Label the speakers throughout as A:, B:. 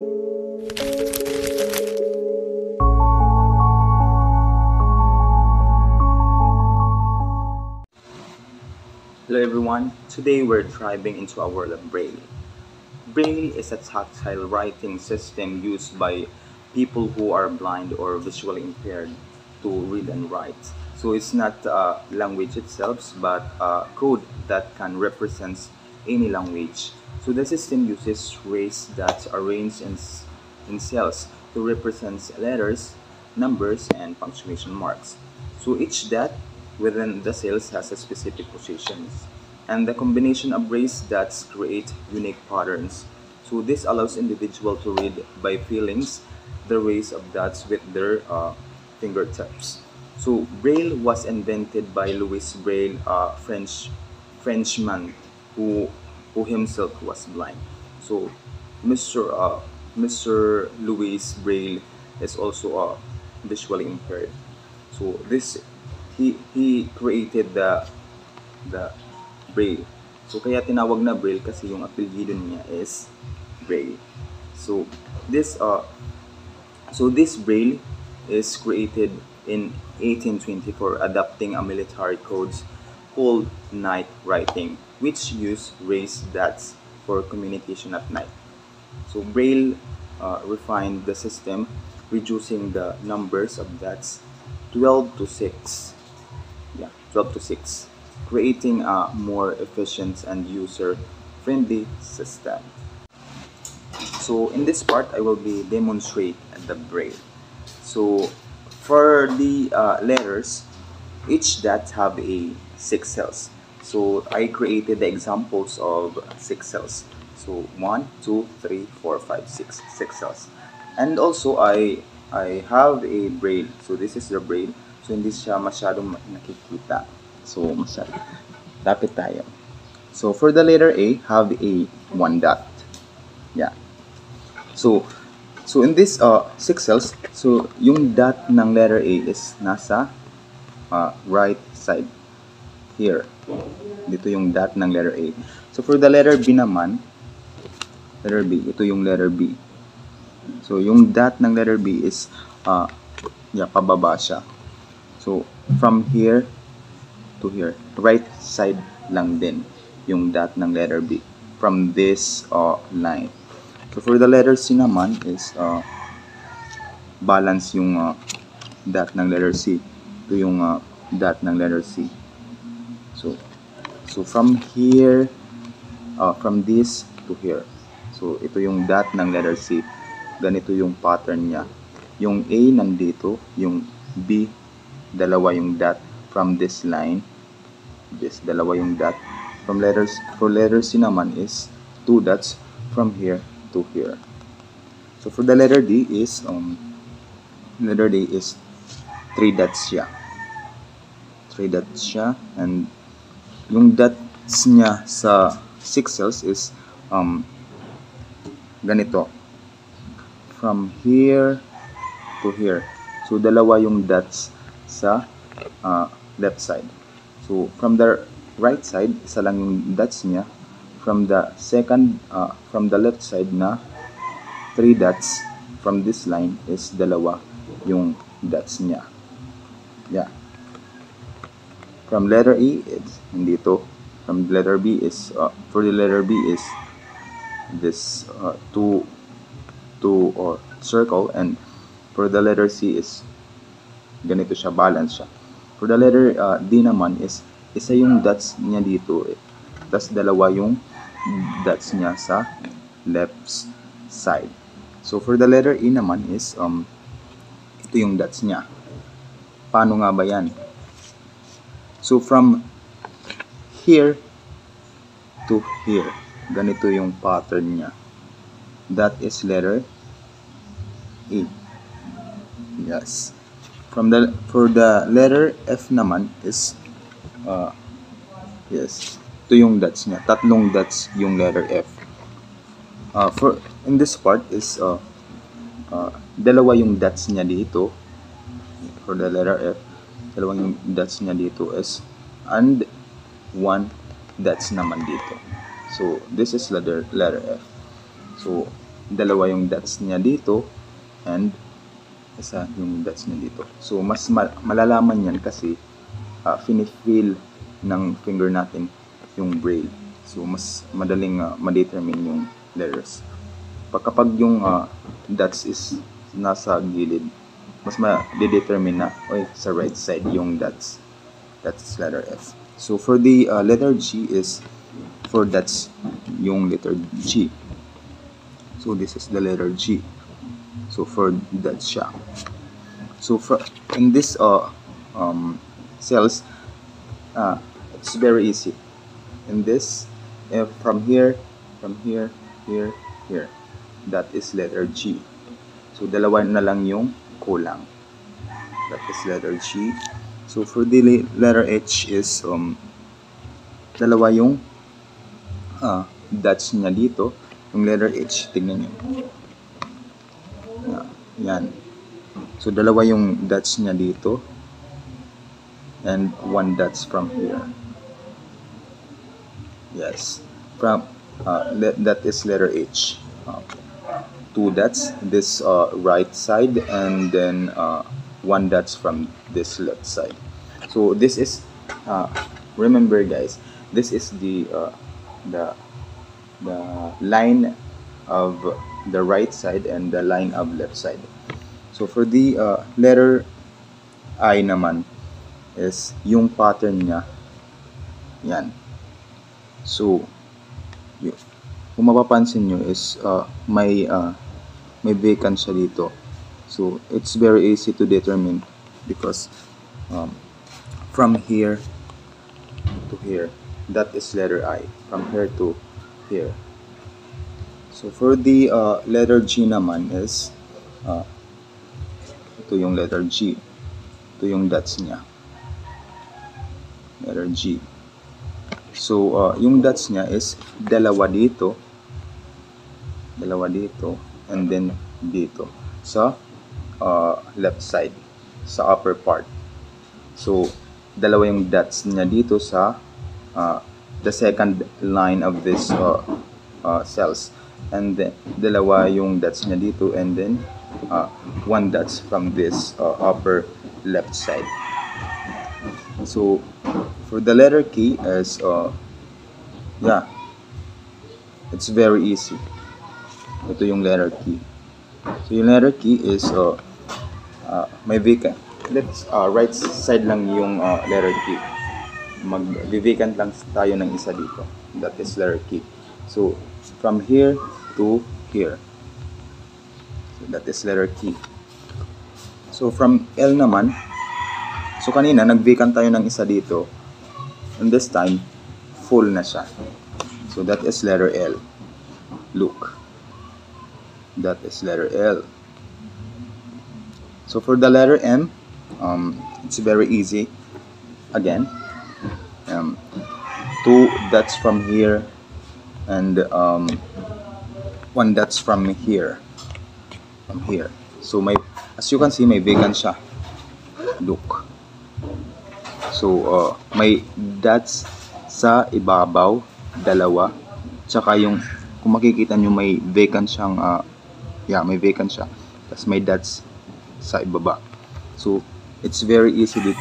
A: Hello everyone, today we're diving into a world of Braille. Braille is a tactile writing system used by people who are blind or visually impaired to read and write. So it's not a language itself, but a code that can represent any language. So the system uses rays that are arranged in cells to represent letters, numbers, and punctuation marks. So each dot within the cells has a specific positions, and the combination of rays dots create unique patterns. So this allows individual to read by feelings the rays of dots with their fingertips. So Braille was invented by Louis Braille, a Frenchman who who himself was blind. So Mr. Louis Braille is also visually impaired. So this he created the Braille. So kaya tinawag na Braille kasi yung apelyido niya is Braille. So this Braille is created in 1824, adopting a military codes called night writing, which use raised dots for communication at night. So Braille refined the system, reducing the numbers of dots 12 to 6. Yeah, 12 to 6, creating a more efficient and user-friendly system. So in this part, I will be demonstrate the Braille. So for the letters, each dot have a 6 cells. So I created the examples of 6 cells. So 1, 2, 3, 4, 5, 6, 6 cells. And also I have a Braille. So this is the Braille. So hindi siya masyadong nakikita. So lapit tayo. So for the letter A, have a 1 dot. Yeah. So in this 6 cells, so yung dot ng letter A is nasa right side here. Dito yung dot ng letter A. So for the letter B naman, letter B, ito yung letter B. So yung dot ng letter B is pababa siya. So from here to here, right side lang din yung dot ng letter B from this line. So for the letter C naman is balance yung dot ng letter C. Ito yung dot ng letter C. So from here, from this to here. So ito yung dot ng letter C. Ganito yung pattern niya. Yung A nandito, yung B, dalawa yung dot from this line. This, dalawa yung dot. For letter C naman is 2 dots from here to here. So for the letter D is 3 dots siya. 3 dots siya, and yung dots niya sa 6 cells is ganito. From here to here. So dalawa yung dots sa left side. So from the right side, isa lang yung dots niya. From the left side na 3 dots from this line is dalawa yung dots niya. Yeah. From letter E, it's nandito. From letter B is for the letter B is this two or circle, and for the letter C is ganito siya, balance siya. For the letter D naman is isa yung dots niya dito, tas dalawa yung dots niya sa left side. So for the letter E naman is ito yung dots niya. Paano nga ba yan? So from here to here, ganito yung pattern niya. That is letter E. Yes. For the letter F naman is yes, ito yung dots niya. Tatlong dots yung letter F. For in this part is dalawa yung dots niya dito. For the letter F, dalawa yung dots niya dito is, and 1 dots naman dito. So this is letter F. So dalawa yung dots niya dito and isa yung dots niya dito. So mas malalaman yan kasi feel ng finger natin yung braille. So mas madaling ma-determine yung letters. Kapag yung dots is nasa gilid, mas ma-determine na sa right side yung dots. That's letter F. So for the letter G is 4 dots yung letter G. So this is the letter G. So 4 dots siya. So in this cells, it's very easy. In this, from here, here, here, that is letter G. So dalawa na lang yung kulang. That is letter G. So for the letter H is dalawa yung dots niya dito. Yung letter H, tignan nyo. Yan. So dalawa yung dots niya dito and 1 dots from here. Yes. From that is letter H. 2 dots this right side and then 1 dots from this left side. So this is remember guys, this is the line of the right side and the line of left side. So for the letter I naman is yung pattern niya yan. So kung mapapansin nyo is may vacant siya dito. So it's very easy to determine because from here to here, that is letter I. From here to here. So for the letter G naman is ito yung letter G. Ito yung dots niya. Letter G. So yung dots niya is dalawa dito, and then dito sa left side, sa upper part. So dalawa yung dots niya dito sa the second line of this cells, and then dalawa yung dots niya dito, and then 1 dots from this upper left side. So for the letter K is it's very easy. Ito yung letter K. So yung letter K is may vacant. Let's right side lang yung letter K. Mag-vacant lang tayo ng isa dito. That is letter K. So from here to here. So that is letter K. So from L naman, so kanina nag-vacant tayo ng isa dito. And this time full na siya. So that is letter L. Look. That is letter L. So for the letter M, it's very easy. Again, 2 dots from here and 1 dots from here. So as you can see, may vacant siya. Look. So may dots sa ibabaw, dalawa. Tsaka yung kung makikita nyo may vacant siyang may vacant siya. Tapos may dots sa ibaba. So it's very easy to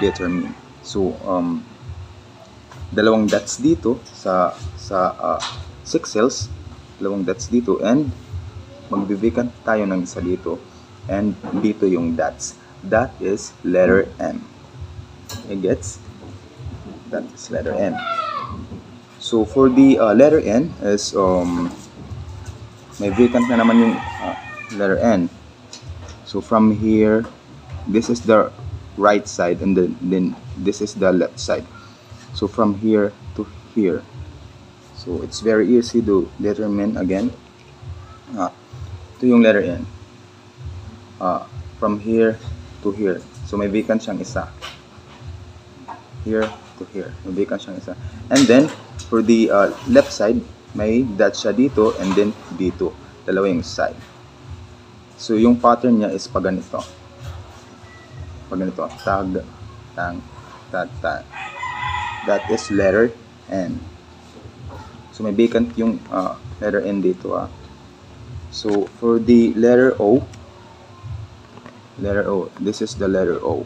A: determine. So dalawang dots dito sa 6 cells, dalawang dots dito, and magbi-vacant tayo ng isa dito, and dito yung dots. That is letter M. It gets? That is letter M. So for the letter N is may vacant na naman yung letter N. So from here, this is the right side, and then this is the left side. So from here to here. So it's very easy to determine again. Ito yung letter N. From here to here. So may vacant siyang isa. Here to here. May vacant siyang isa. And then for the left side, may dot siya dito and then dito. Dalawa yung side. So yung pattern niya is pag ganito. Pag ganito. Tag, tang, tag, tag. That is letter N. So may vacant yung letter N dito. So for the letter O, this is the letter O.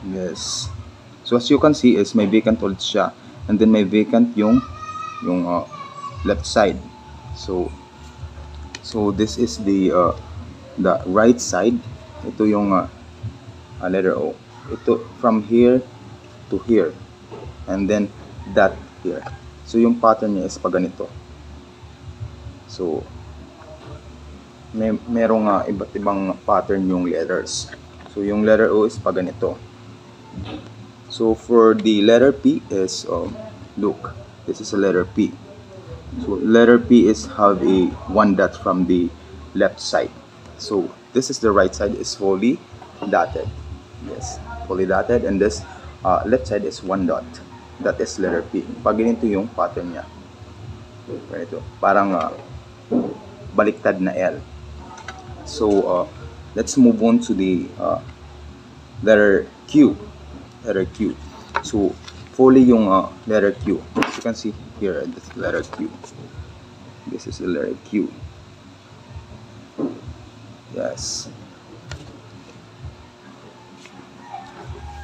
A: Yes. So as you can see is may vacant ulit siya, and then may vacant yung left side. So this is the right side. Ito yung letter O. Ito from here to here, and then that here. So yung pattern niya is pa ganito. So merong iba't ibang pattern yung letters. So yung letter O is pa ganito. So for the letter P is look, this is a letter P. So letter P is have a one dot from the left side. So this is the right side is fully dotted. Yes, fully dotted, and this left side is one dot. That is letter P. Pag ganito yung pattern niya. Ganito. Parang baliktad na L. So let's move on to the letter Q. Letter Q. So fully yung letter Q. As you can see here, this letter Q. This is the letter Q. Yes.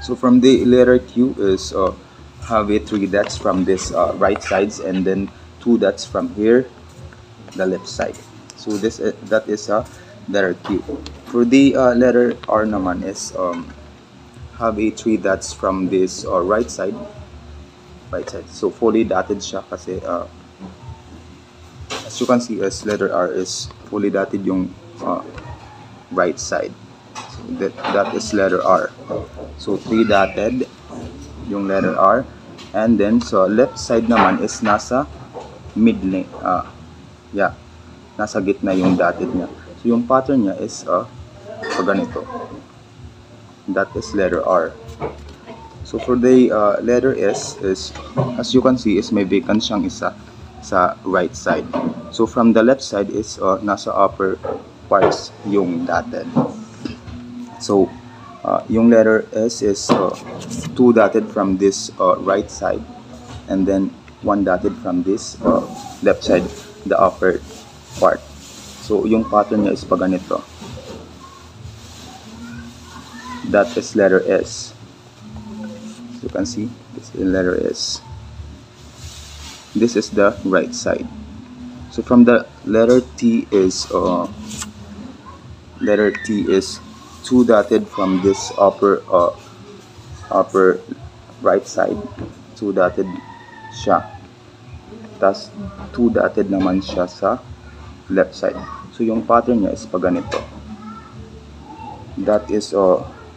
A: So from the letter Q is have a 3 dots from this right sides, and then 2 dots from here, the left side. So this that is letter Q. For the letter R naman is have a 3 dots from this right side. So fully dotted siya kasi as you can see as letter R is fully dotted yung right side. So that is letter R. So 3 dotted yung letter R, and then so left side naman is nasa mid lane. Nasa gitna yung dotted niya. So yung pattern niya is ganito. That is letter R. So for the letter S is, as you can see, is may vacant siyang isa sa right side. So from the left side is nasa upper parts yung dotted. So yung letter S is 2 dotted from this right side, and then 1 dotted from this left side, the upper part. So yung pattern niya is pa ganito. That is letter S. You can see this is letter S. This is the right side. So from the letter T is 2 dotted from this upper right side. 2 dotted siya. Tas 2 dotted naman siya sa left side. So yung pattern niya is pa ganito. That is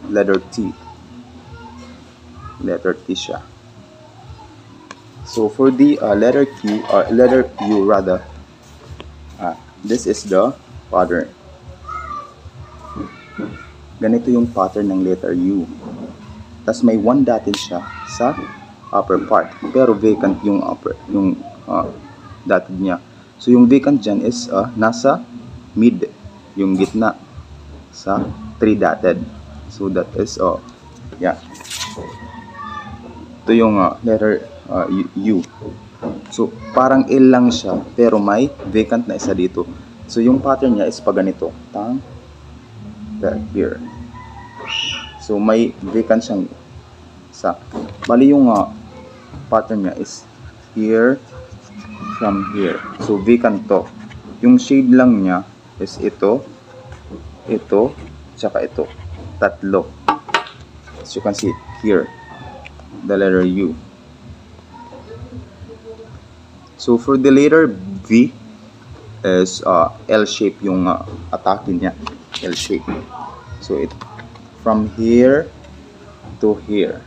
A: letter T. Letter T siya. So for the letter Q, letter U rather, this is the pattern. Ganito yung pattern ng letter U. Tas may 1 dotted siya sa upper part, pero vacant yung dotted niya. So yung vacant dyan is nasa mid, yung gitna sa 3 dotted. So that is ito yung letter U. So parang L lang siya, pero may vacant na isa dito. So yung pattern niya is pa ganito. Here. So may vacant siyang isa. Bali yung pattern niya is here from here. So vacant to. Yung shade lang niya is ito, tsaka ito. Tatlo. As you can see here, the letter U. So for the letter V is L shape yung atake niya. L shape. So it from here to here.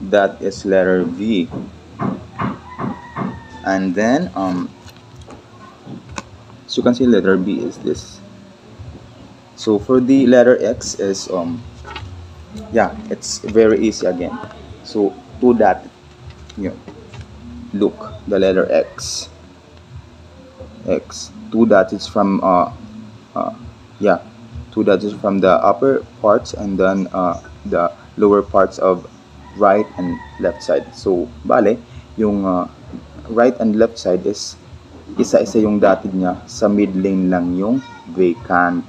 A: That is letter V. And then as you can see letter B is this. So for the letter X is it's very easy again. So to that, look, the letter X. 2 dots is from 2 dots is from the upper parts, and then the lower parts of right and left side. So bale yung right and left side is isa-isa yung dotted niya. Sa mid lane lang yung vacant.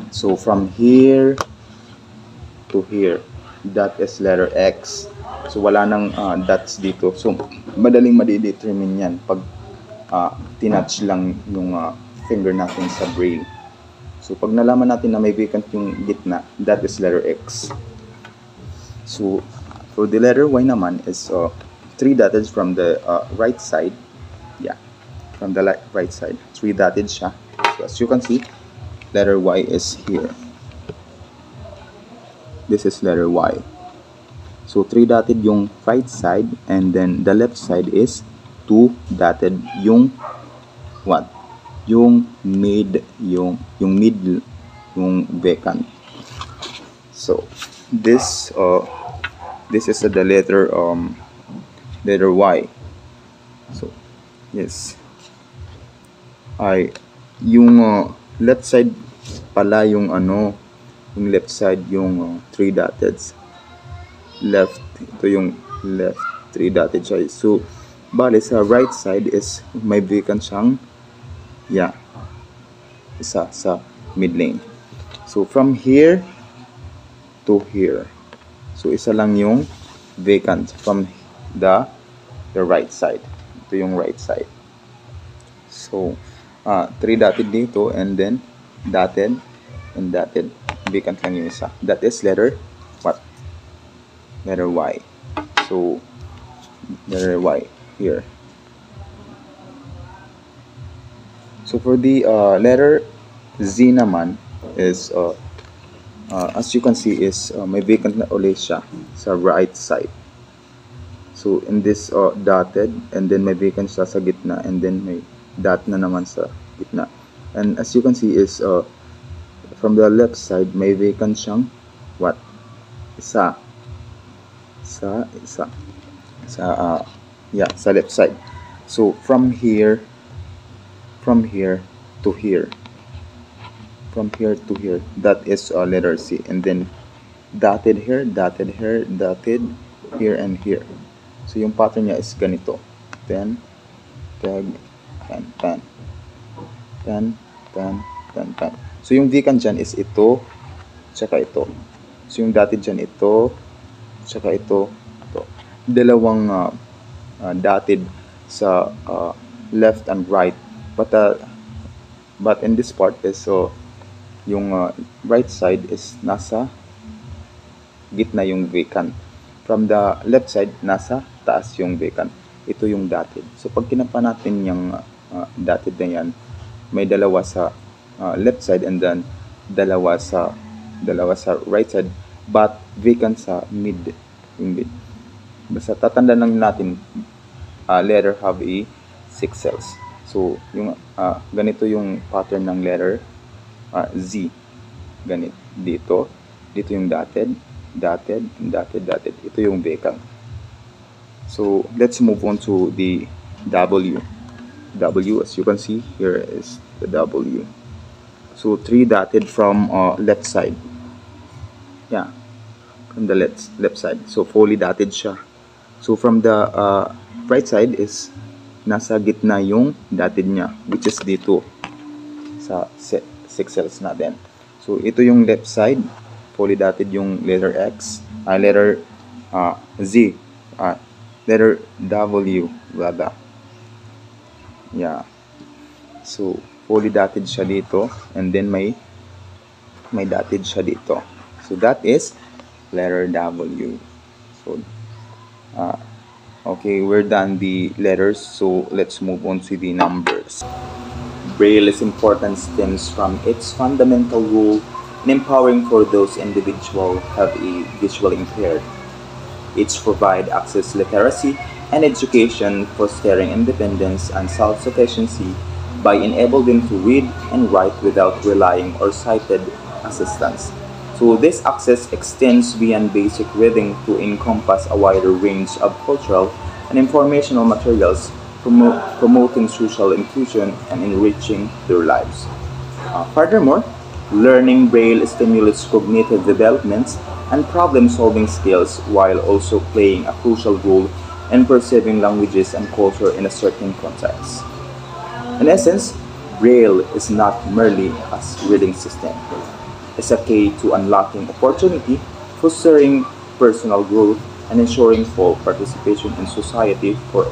A: So from here to here, that is letter X. So wala nang dots dito. So madaling madidetermine yan pag tinouch lang yung finger natin sa braille. So pag nalaman natin na may vacant yung gitna, that is letter X. So for the letter Y naman is 3 dotted from the right side. Yeah, from the right side, 3 dotted siya. So as you can see, letter Y is here. This is letter Y. So 3 dotted yung right side, and then the left side is 2 dotted yung what? Yung mid, yung middle, yung vacant. So this is the letter Y. So yes, yung left side pala yung yung left side yung 3 dotted. Left, ito yung left 3 dotted siya. So bali sa right side is may vacant siyang isa sa mid lane. So from here to here, so isa lang yung vacant from the right side. Ito yung right side. So 3 dotted dito, and then dotted and dotted, vacant lang yung isa. That is letter what? Letter Y. So letter Y here. So for the letter Z naman is as you can see is may vacant na ulit siya sa right side. So in this dotted, and then may vacant siya sa gitna, and then may dot na naman sa gitna. And as you can see is from the left side may vacant siyang what? Sa left side. So from here to here, that is letter C, and then dotted here, dotted here, dotted here and here. So yung pattern niya is ganito: 10, tag, 10, 10, 10, 10, 10, 10. So yung vacant dyan is ito tsaka ito. So yung dotted dyan ito tsaka ito. Dalawang dotted sa left and right, but in this part is yung right side is nasa gitna yung vacant. From the left side, nasa taas yung vacant. Ito yung dotted. So pag kinapa natin yung dotted na yan, may dalawa sa left side, and then dalawa sa right side, but vacant sa mid, yung mid. Basta tatanda lang natin, letter have a 6 cells. So yung ganito yung pattern ng letter Z. Ganito dito yung dotted, dotted, dotted, dotted. Ito yung vacant. So let's move on to the W. As you can see, here is the W. So 3 dotted from left side. Yeah, from the left side. So fully dotted siya. So from the right side is nasa gitna yung dotted niya, which is dito sa 6 cells natin. So ito yung left side, fully dotted yung letter X, letter Z, letter W, blah. Yeah. So fully dotted siya dito, and then may dotted siya dito. So that is letter W. So okay, we're done the letters, so let's move on to the numbers. Braille's importance stems from its fundamental role in empowering for those individuals who have a visually impaired. It provides access to literacy and education, fostering independence and self-sufficiency by enabling them to read and write without relying on sighted assistance. So this access extends beyond basic reading to encompass a wider range of cultural and informational materials, promoting social inclusion and enriching their lives. Furthermore, learning Braille stimulates cognitive developments and problem-solving skills, while also playing a crucial role and perceiving languages and culture in a certain context. In essence, Braille is not merely a reading system. It's a key to unlocking opportunity, fostering personal growth, and ensuring full participation in society for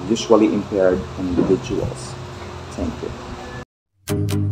A: visually impaired individuals. Thank you.